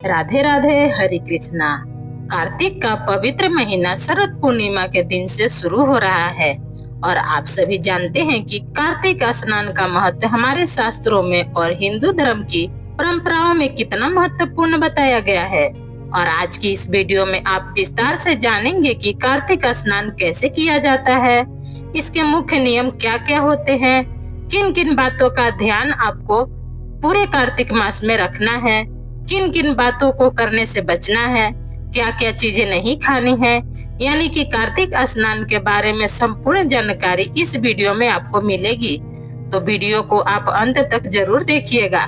राधे राधे, हरे कृष्णा। कार्तिक का पवित्र महीना शरद पूर्णिमा के दिन से शुरू हो रहा है और आप सभी जानते हैं कि कार्तिक स्नान का महत्व हमारे शास्त्रों में और हिंदू धर्म की परंपराओं में कितना महत्वपूर्ण बताया गया है। और आज की इस वीडियो में आप विस्तार से जानेंगे कि कार्तिक स्नान कैसे किया जाता है, इसके मुख्य नियम क्या क्या होते हैं, किन किन बातों का ध्यान आपको पूरे कार्तिक मास में रखना है, किन किन बातों को करने से बचना है, क्या क्या चीजें नहीं खानी है। यानी कि कार्तिक स्नान के बारे में संपूर्ण जानकारी इस वीडियो में आपको मिलेगी, तो वीडियो को आप अंत तक जरूर देखिएगा।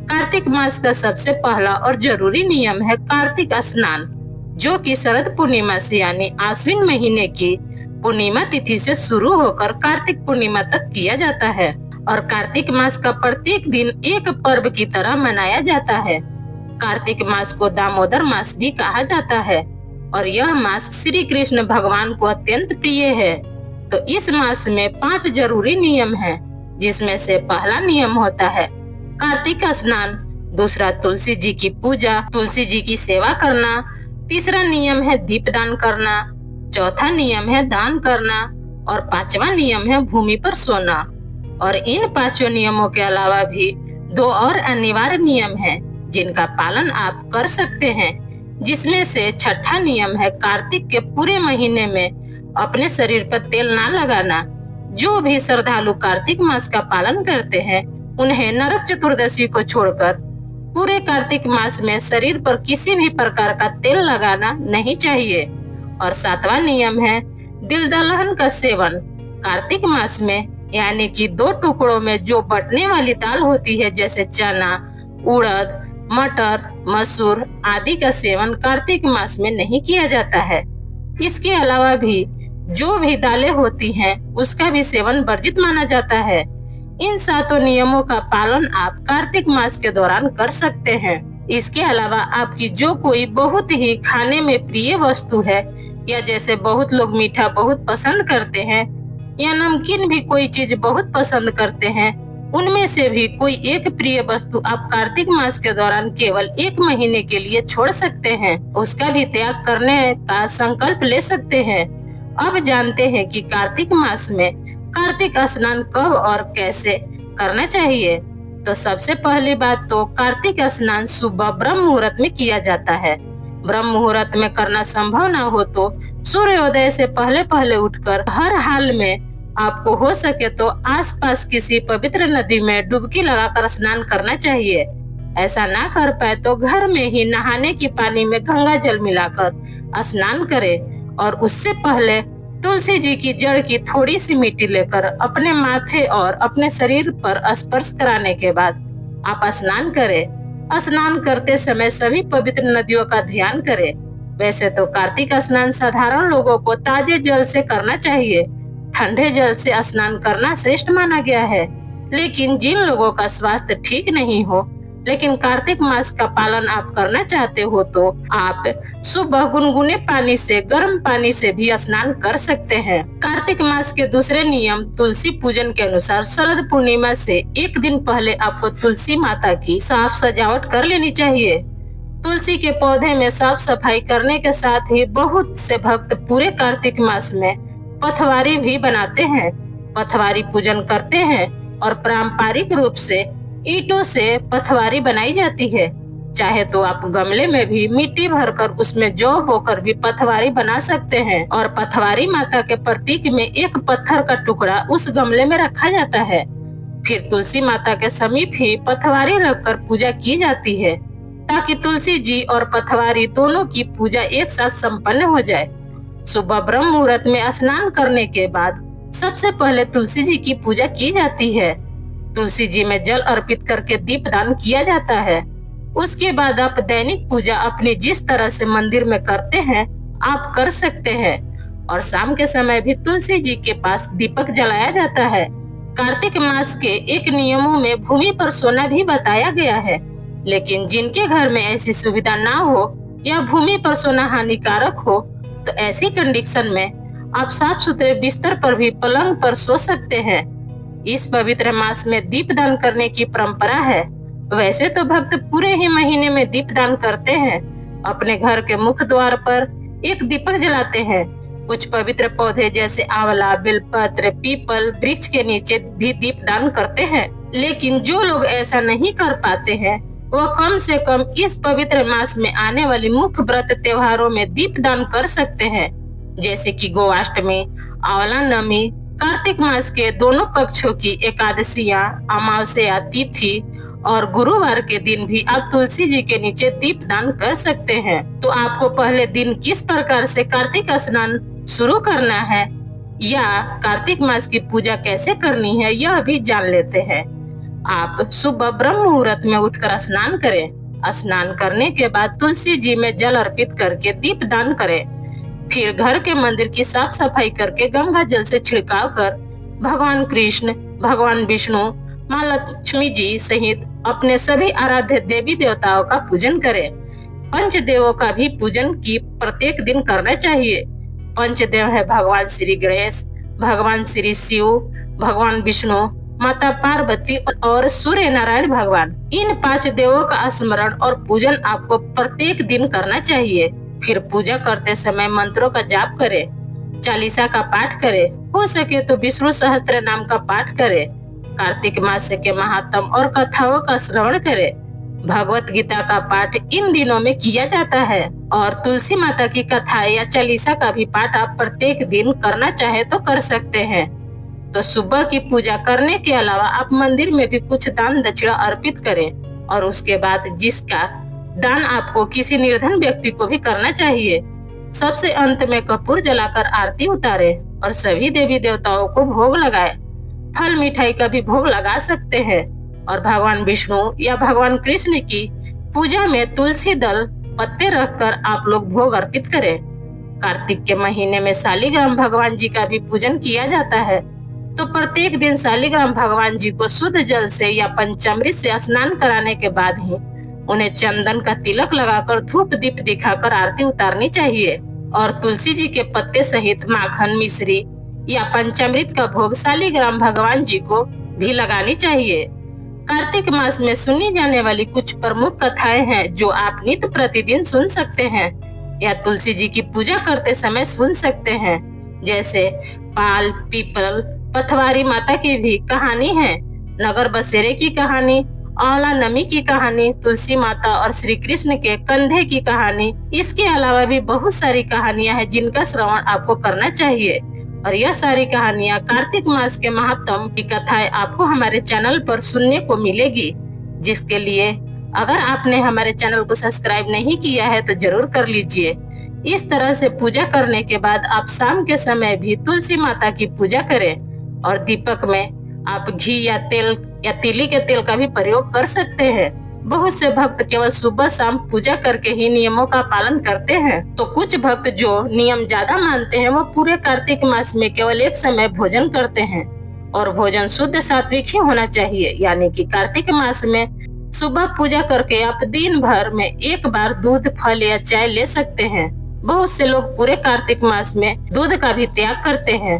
कार्तिक मास का सबसे पहला और जरूरी नियम है कार्तिक स्नान, जो कि शरद पूर्णिमा से यानी आश्विन महीने की पूर्णिमा तिथि से शुरू होकर कार्तिक पूर्णिमा तक किया जाता है। और कार्तिक मास का प्रत्येक दिन एक पर्व की तरह मनाया जाता है। कार्तिक मास को दामोदर मास भी कहा जाता है और यह मास श्री कृष्ण भगवान को अत्यंत प्रिय है। तो इस मास में 5 जरूरी नियम हैं, जिसमें से पहला नियम होता है कार्तिक स्नान, दूसरा तुलसी जी की पूजा, तुलसी जी की सेवा करना, तीसरा नियम है दीपदान करना, चौथा नियम है दान करना और 5वां नियम है भूमि पर सोना। और इन 5 नियमों के अलावा भी 2 और अनिवार्य नियम हैं, जिनका पालन आप कर सकते हैं, जिसमें से छठा नियम है कार्तिक के पूरे महीने में अपने शरीर पर तेल ना लगाना। जो भी श्रद्धालु कार्तिक मास का पालन करते हैं, उन्हें नरक चतुर्दशी को छोड़कर पूरे कार्तिक मास में शरीर पर किसी भी प्रकार का तेल लगाना नहीं चाहिए। और 7वां नियम है दिल दलहन का सेवन। कार्तिक मास में यानी कि 2 टुकड़ों में जो बटने वाली दाल होती है, जैसे चना, उड़द, मटर, मसूर आदि का सेवन कार्तिक मास में नहीं किया जाता है। इसके अलावा भी जो भी दालें होती हैं, उसका भी सेवन वर्जित माना जाता है। इन 7 नियमों का पालन आप कार्तिक मास के दौरान कर सकते हैं। इसके अलावा आपकी जो कोई बहुत ही खाने में प्रिय वस्तु है, या जैसे बहुत लोग मीठा बहुत पसंद करते हैं या नमकीन भी कोई चीज बहुत पसंद करते हैं, उनमें से भी कोई एक प्रिय वस्तु आप कार्तिक मास के दौरान केवल 1 महीने के लिए छोड़ सकते हैं, उसका भी त्याग करने का संकल्प ले सकते हैं। अब जानते हैं कि कार्तिक मास में कार्तिक स्नान कब और कैसे करना चाहिए। तो सबसे पहली बात तो कार्तिक स्नान सुबह ब्रह्म मुहूर्त में किया जाता है। ब्रह्म मुहूर्त में करना संभव ना हो तो सूर्योदय से पहले पहले उठकर हर हाल में आपको हो सके तो आसपास किसी पवित्र नदी में डुबकी लगाकर स्नान करना चाहिए। ऐसा ना कर पाए तो घर में ही नहाने की पानी में गंगा जल मिलाकर स्नान करें और उससे पहले तुलसी जी की जड़ की थोड़ी सी मिट्टी लेकर अपने माथे और अपने शरीर पर स्पर्श कराने के बाद आप स्नान करें। स्नान करते समय सभी पवित्र नदियों का ध्यान करें। वैसे तो कार्तिक स्नान साधारण लोगों को ताजे जल से करना चाहिए, ठंडे जल से स्नान करना श्रेष्ठ माना गया है। लेकिन जिन लोगों का स्वास्थ्य ठीक नहीं हो लेकिन कार्तिक मास का पालन आप करना चाहते हो, तो आप सुबह गुनगुने पानी से, गर्म पानी से भी स्नान कर सकते हैं। कार्तिक मास के दूसरे नियम तुलसी पूजन के अनुसार शरद पूर्णिमा से 1 दिन पहले आपको तुलसी माता की साफ सजावट कर लेनी चाहिए। तुलसी के पौधे में साफ सफाई करने के साथ ही बहुत से भक्त पूरे कार्तिक मास में पथवारी भी बनाते हैं, पथवारी पूजन करते हैं और पारंपरिक रूप से ईंटों से पथवारी बनाई जाती है। चाहे तो आप गमले में भी मिट्टी भरकर उसमें जौ बोकर भी पथवारी बना सकते हैं और पथवारी माता के प्रतीक में एक पत्थर का टुकड़ा उस गमले में रखा जाता है। फिर तुलसी माता के समीप ही पथवारी रखकर पूजा की जाती है, ताकि तुलसी जी और पथवारी दोनों की पूजा एक साथ संपन्न हो जाए। सुबह ब्रह्म मुहूर्त में स्नान करने के बाद सबसे पहले तुलसी जी की पूजा की जाती है। तुलसी जी में जल अर्पित करके दीपदान किया जाता है। उसके बाद आप दैनिक पूजा अपनी जिस तरह से मंदिर में करते हैं आप कर सकते हैं। और शाम के समय भी तुलसी जी के पास दीपक जलाया जाता है। कार्तिक मास के एक नियमों में भूमि पर सोना भी बताया गया है, लेकिन जिनके घर में ऐसी सुविधा ना हो या भूमि पर सोना हानिकारक हो, तो ऐसी कंडीशन में आप साफ सुथरे बिस्तर पर भी पलंग पर सो सकते हैं। इस पवित्र मास में दीपदान करने की परंपरा है। वैसे तो भक्त पूरे ही महीने में दीपदान करते हैं। अपने घर के मुख्य द्वार पर एक दीपक जलाते हैं। कुछ पवित्र पौधे जैसे आंवला, बेलपत्र, पीपल वृक्ष के नीचे भी दीपदान करते हैं। लेकिन जो लोग ऐसा नहीं कर पाते हैं, वह कम से कम इस पवित्र मास में आने वाली मुख्य व्रत त्योहारों में दीपदान कर सकते हैं, जैसे कि गोअष्टमी, आंवला नवमी, कार्तिक मास के दोनों पक्षों की एकादशियां, अमावस्या तिथि और गुरुवार के दिन भी आप तुलसी जी के नीचे दीपदान कर सकते हैं। तो आपको पहले दिन किस प्रकार से कार्तिक स्नान शुरू करना है या कार्तिक मास की पूजा कैसे करनी है, यह भी जान लेते हैं। आप सुबह ब्रह्म मुहूर्त में उठकर स्नान करें। स्नान करने के बाद तुलसी जी में जल अर्पित करके दीपदान करें। फिर घर के मंदिर की साफ सफाई करके गंगा जल से छिड़काव कर भगवान कृष्ण, भगवान विष्णु, माँ लक्ष्मी जी सहित अपने सभी आराध्य देवी देवताओं का पूजन करें। पंचदेवों का भी पूजन की प्रत्येक दिन करना चाहिए। पंचदेव है भगवान श्री गणेश, भगवान श्री शिव, भगवान विष्णु, माता पार्वती और सूर्य नारायण भगवान। इन 5 देवों का स्मरण और पूजन आपको प्रत्येक दिन करना चाहिए। फिर पूजा करते समय मंत्रों का जाप करें, चालीसा का पाठ करें, हो सके तो विष्णु सहस्त्र नाम का पाठ करें। कार्तिक मास के महात्म और कथाओं का श्रवण करें। भगवत गीता का पाठ इन दिनों में किया जाता है और तुलसी माता की कथा या चालीसा का भी पाठ आप प्रत्येक दिन करना चाहे तो कर सकते हैं। तो सुबह की पूजा करने के अलावा आप मंदिर में भी कुछ दान दक्षिणा अर्पित करें और उसके बाद जिसका दान आपको किसी निर्धन व्यक्ति को भी करना चाहिए। सबसे अंत में कपूर जलाकर आरती उतारे और सभी देवी देवताओं को भोग लगाए। फल मिठाई का भी भोग लगा सकते हैं और भगवान विष्णु या भगवान कृष्ण की पूजा में तुलसी दल पत्ते रखकर आप लोग भोग अर्पित करें। कार्तिक के महीने में शालिग्राम भगवान जी का भी पूजन किया जाता है। तो प्रत्येक दिन शालिग्राम भगवान जी को शुद्ध जल से या पंचामृत से स्नान कराने के बाद ही उन्हें चंदन का तिलक लगाकर धूप दीप दिखाकर आरती उतारनी चाहिए और तुलसी जी के पत्ते सहित माखन, मिश्री या पंचामृत का भोग शालिग्राम भगवान जी को भी लगानी चाहिए। कार्तिक मास में सुनी जाने वाली कुछ प्रमुख कथाएं हैं जो आप नित्य प्रतिदिन सुन सकते हैं या तुलसी जी की पूजा करते समय सुन सकते हैं, जैसे पाल, पीपल, पथवारी माता की भी कहानी है, नगर बसेरे की कहानी, आंवला नमी की कहानी, तुलसी माता और श्री कृष्ण के कंधे की कहानी। इसके अलावा भी बहुत सारी कहानियां हैं जिनका श्रवण आपको करना चाहिए और यह सारी कहानियां कार्तिक मास के महात्म की कथाएं आपको हमारे चैनल पर सुनने को मिलेगी, जिसके लिए अगर आपने हमारे चैनल को सब्सक्राइब नहीं किया है तो जरूर कर लीजिए। इस तरह से पूजा करने के बाद आप शाम के समय भी तुलसी माता की पूजा करें और दीपक में आप घी या तेल या तिली के तेल का भी प्रयोग कर सकते हैं। बहुत से भक्त केवल सुबह शाम पूजा करके ही नियमों का पालन करते हैं। तो कुछ भक्त जो नियम ज्यादा मानते हैं वो पूरे कार्तिक मास में केवल एक समय भोजन करते हैं और भोजन शुद्ध सात्विक ही होना चाहिए। यानी कि कार्तिक मास में सुबह पूजा करके आप दिन भर में एक बार दूध, फल या चाय ले सकते हैं। बहुत से लोग पूरे कार्तिक मास में दूध का भी त्याग करते हैं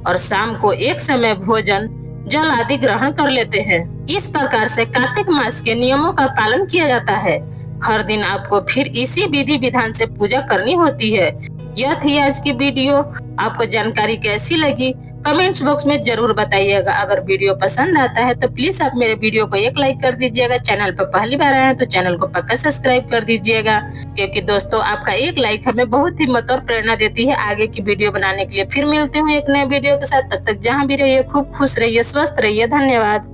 और शाम को एक समय भोजन, जल आदि ग्रहण कर लेते हैं। इस प्रकार से कार्तिक मास के नियमों का पालन किया जाता है। हर दिन आपको फिर इसी विधि विधान से पूजा करनी होती है। यह थी आज की वीडियो। आपको जानकारी कैसी लगी कमेंट्स बॉक्स में जरूर बताइएगा। अगर वीडियो पसंद आता है तो प्लीज आप मेरे वीडियो को एक लाइक कर दीजिएगा। चैनल पर पहली बार आए हैं तो चैनल को पक्का सब्सक्राइब कर दीजिएगा, क्योंकि दोस्तों आपका एक लाइक हमें बहुत हिम्मत और प्रेरणा देती है आगे की वीडियो बनाने के लिए। फिर मिलते हैं एक नए वीडियो के साथ। तब तक जहाँ भी रहिए खूब खुश रहिए, स्वस्थ रहिए। धन्यवाद।